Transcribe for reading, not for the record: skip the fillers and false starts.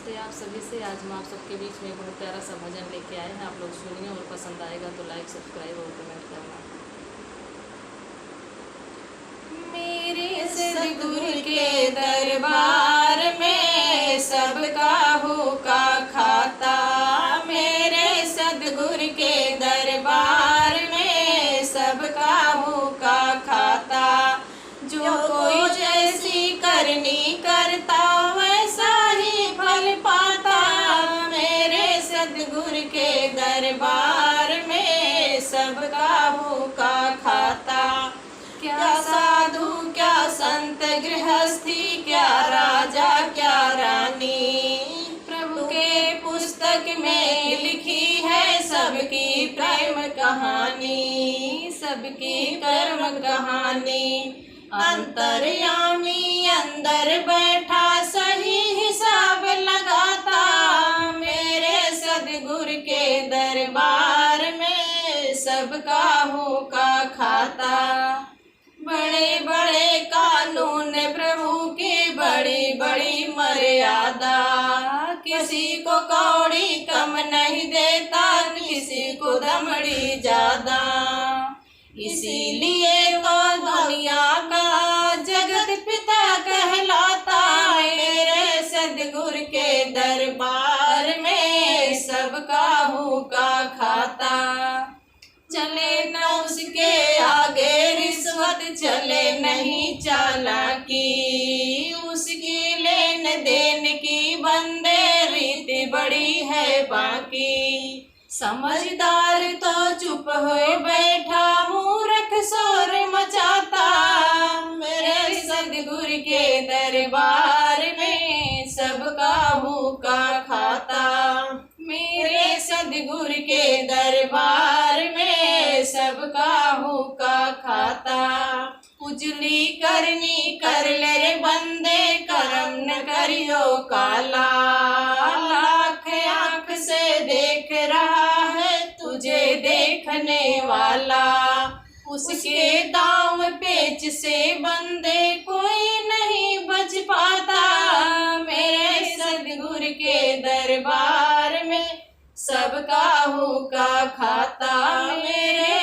नमस्ते आप सभी से। आज हम आप सबके बीच में बहुत प्यारा सा भजन लेके आए हैं। आप लोग सुनिए और पसंद आएगा तो लाइक सब्सक्राइब और कमेंट करना। मेरे सद्गुरु के दरबार में सबका होका खाता। मेरे सद्गुरु के दरबार में सबका होका खाता। जो कोई जैसी करनी करता वैसा ही फल पाता। मेरे सद्गुरु के दरबार में सबका होका खाता। क्या साधु क्या संत गृहस्थी क्या राजा क्या रानी, प्रभु के पुस्तक में लिखी है सबकी प्रेम कहानी, सबकी कर्म कहानी। अंतर्यामी अंदर बैठा सही हिसाब लगाता। मेरे सद्गुरु के दरबार में सबका होका खाता। बड़े बड़े कानून प्रभु की बड़ी बड़ी मर्यादा। किसी को कौड़ी कम नहीं देता, किसी को दमड़ी ज्यादा। इसीलिए तो दुनिया का जगत पिता कहलाता। मेरे सद्गुरु के दरबार में सबका होका खाता। चले न उसके आगे रिश्वत, चले नहीं चालाकी। उसकी लेन देन की बंदे रीति बड़ी है बाकी। समझदार तो चुप हुए बैठा, मूर्ख शोर मचाता। मेरे सद्गुरु के दरबार में सबका होका खाता। मेरे सद्गुरु के दरबार में सबका होका खाता। उजली करनी कर ले रे बंदे, करम न करियो काला। लाख आंख से देख रहा है तुझे देखने वाला। उसके दाव पेच से बंदे कोई नहीं बच पाता। मेरे सद्गुरु के दरबार में सबका होका खाता। मेरे